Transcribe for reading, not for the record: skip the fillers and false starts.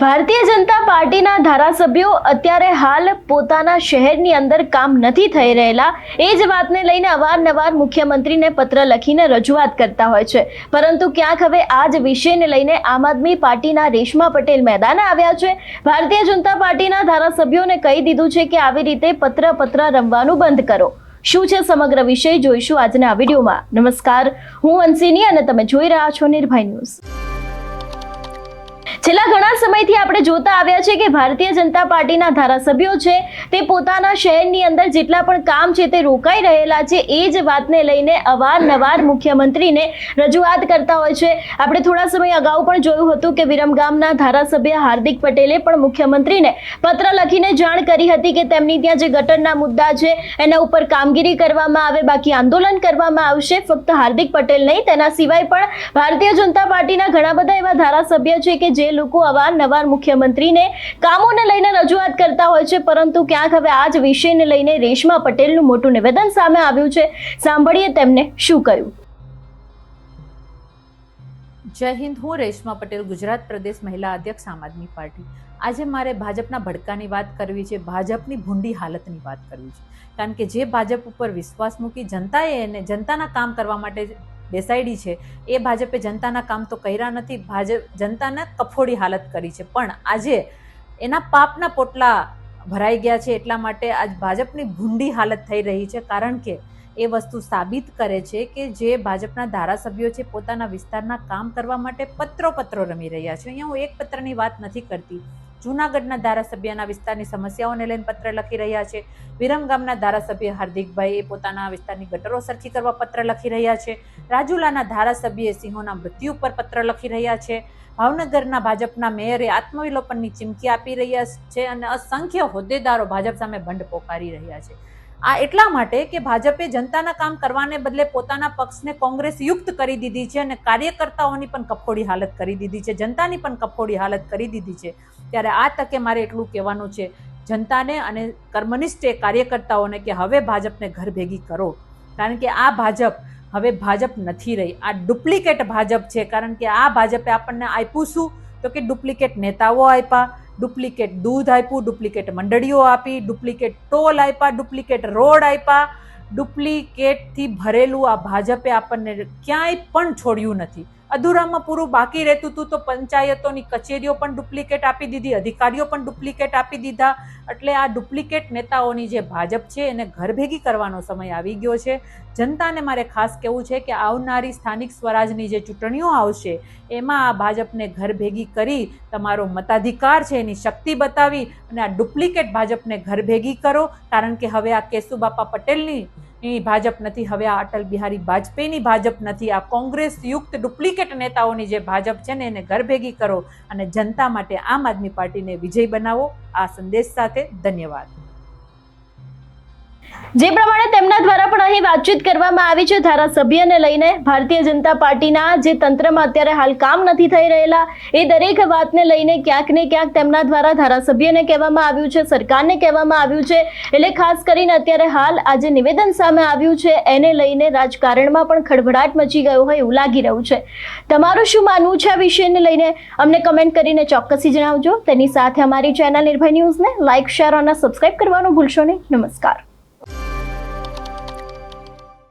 ભારતીય જનતા પાર્ટીના ધારાસભ્યો અત્યારે હાલ પોતાના શહેરની અંદર કામ નથી થઈ રહેલા એ જ વાતને લઈને અવારનવાર મુખ્યમંત્રીને પત્ર લખીને રજૂઆત કરતા હોય છે, પરંતુ ક્યાંક હવે આ જ વિષયને લઈને આમ આદમી પાર્ટીના રેશમા પટેલ મેદાને આવ્યા છે। ભારતીય જનતા પાર્ટીના ધારાસભ્યોને કહી દીધું છે કે આવી રીતે પત્ર રમવાનું બંધ કરો। શું છે સમગ્ર વિષય જોઈશું આજના આ વિડીયોમાં। નમસ્કાર, હું હંસિની અને તમે જોઈ રહ્યા છો નિર્ભય ન્યૂઝ। છેલ્લા ઘણા સમયથી આપણે જોતા આવ્યા છે કે ભારતીય જનતા પાર્ટીના ધારાસભ્યો છે તે પોતાના શહેરની અંદર જેટલા પણ કામ છે તે રોકાઈ રહેલા છે એ જ વાતને લઈને અવારનવાર મુખ્યમંત્રીને રજૂઆત કરતા હોય છે। આપણે થોડા સમય અગાઉ પણ જોયું હતું કે વિરમગામના ધારાસભ્ય હાર્દિક પટેલે પણ મુખ્યમંત્રીને પત્ર લખીને જાણ કરી હતી કે તેમની ત્યાં જે ગટરના મુદ્દા છે એના ઉપર કામગીરી કરવામાં આવે, બાકી આંદોલન કરવામાં આવશે। ફક્ત હાર્દિક પટેલ નહીં, તેના સિવાય પણ ભારતીય જનતા પાર્ટીના ઘણા બધા એવા ધારાસભ્ય છે કે જે લોકો અવારનવાર મુખ્યમંત્રીને કામોને લઈને રજૂઆત કરતા હોય છે, પરંતુ ક્યાંક હવે આ જ વિષયને લઈને રેશમા પટેલનું મોટું નિવેદન સામે આવ્યું છે। સાંભળીએ તેમને શું કહ્યું। જય હિન્દ, હું રેશમા પટેલ, ગુજરાત પ્રદેશ મહિલા અધ્યક્ષ આમ આદમી પાર્ટી। આજે મારે ભાજપના ભડકાની વાત કરવી છે, ભાજપની ભૂંડી હાલતની વાત કરવી છે, કારણ કે જે ભાજપ ઉપર વિશ્વાસ મૂકી જનતાએ એને જનતાના કામ કરવા માટે બેસાડી છે એ ભાજપે જનતાના કામ તો કર્યા નથી, ભાજપ જનતાને કફોડી હાલત કરી છે। પણ આજે એના પાપના પોટલા ભરાઈ ગયા છે, એટલા માટે આજ ભાજપની ભૂંડી હાલત થઈ રહી છે, કારણ કે એ વસ્તુ સાબિત કરે છે કે જે ભાજપના ધારાસભ્યો છે પોતાના વિસ્તારના કામ કરવા માટે પત્રો રમી રહ્યા છે। અહીંયા હું એક પત્રની વાત નથી કરતી, જૂનાગઢના ધારાસભ્યના વિસ્તારની સમસ્યાઓને લઈને પત્ર લખી રહ્યા છે, વિરમગામના ધારાસભ્ય હાર્દિકભાઈ એ પોતાના વિસ્તારની ગટરો સરખી કરવા પત્ર લખી રહ્યા છે, રાજુલાના ધારાસભ્ય સિંહોના મૃત્યુ પર પત્ર લખી રહ્યા છે, ભાવનગરના ભાજપના મેયરે આત્મવિલોપનની ચીમકી આપી રહ્યા છે અને અસંખ્ય હોદ્દેદારો ભાજપ સામે બંધ પોકારી રહ્યા છે। આ એટલા માટે કે ભાજપે જનતાના કામ કરવાને બદલે પોતાના પક્ષને કોંગ્રેસ યુક્ત કરી દીધી છે અને કાર્યકર્તાઓની પણ કફોડી હાલત કરી દીધી છે, જનતાની પણ કફોડી હાલત કરી દીધી છે। ત્યારે આ તકે મારે એટલું કહેવાનું છે જનતાને અને કર્મનિષ્ઠ કાર્યકર્તાઓને કે હવે ભાજપને ઘર ભેગી કરો, કારણ કે આ ભાજપ હવે ભાજપ નથી રહી, આ ડુપ્લિકેટ ભાજપ છે। કારણ કે આ ભાજપે આપણને આપ્યું શું તો કે ડુપ્લિકેટ નેતાઓ આપ્યા, ડુપ્લિકેટ દૂધ આપ્યું, ડુપ્લિકેટ મંડળીઓ આપી, ડુપ્લિકેટ ટોલ આપ્યા, ડુપ્લિકેટ રોડ આપ્યા, ડુપ્લિકેટથી ભરેલું આ ભાજપે આપણને ક્યાંય પણ છોડ્યું નથી। અધૂરામાં પૂરું બાકી રહેતું હતું તો પંચાયતોની કચેરીઓ પણ ડુપ્લિકેટ આપી દીધી, અધિકારીઓ પણ ડુપ્લિકેટ આપી દીધા। એટલે આ ડુપ્લિકેટ નેતાઓની જે ભાજપ છે એને ઘર ભેગી કરવાનો સમય આવી ગયો છે। જનતાને મારે ખાસ કહેવું છે કે આવનારી સ્થાનિક સ્વરાજની જે ચૂંટણીઓ આવશે એમાં આ ભાજપને ઘર ભેગી કરી તમારો મતાધિકાર છે એની શક્તિ બતાવી અને આ ડુપ્લિકેટ ભાજપને ઘર ભેગી કરો, કારણ કે હવે આ કેશુબાપા પટેલની ભાજપ નથી, હવે આ અટલ બિહારી વાજપેયીની ભાજપ નથી, આ કોંગ્રેસ યુક્ત ડુપ્લિકેટ નેતાઓની જે ભાજપ છે ને એને ઘર ભેગી કરો અને જનતા માટે આમ આદમી પાર્ટીને વિજય બનાવો। આ સંદેશ સાથે ધન્યવાદ। જે પ્રમાણે તેમના દ્વારા પણ અહીં વાતચીત કરવામાં આવી છે ધારાસભ્યને લઈને, ભારતીય જનતા પાર્ટીના જે તંત્રમાં અત્યારે હાલ કામ નથી થઈ રહેલા એ દરેક વાતને લઈને ક્યાંક ને ક્યાંક તેમના દ્વારા ધારાસભ્યને કહેવામાં આવ્યું છે, સરકારને કહેવામાં આવ્યું છે। એટલે ખાસ કરીને અત્યારે હાલ આ જે નિવેદન સામે આવ્યું છે એને લઈને રાજકારણમાં પણ ખળભળાટ મચી ગયો હોય એવું લાગી રહ્યું છે। તમારું શું માનવું છે આ વિષયને લઈને અમને કમેન્ટ કરીને ચોક્કસથી જણાવજો। તેની સાથે અમારી ચેનલ નિર્ભય ન્યૂઝને લાઇક, શેર અને સબસ્ક્રાઇબ કરવાનું ભૂલશો નહીં। નમસ્કાર।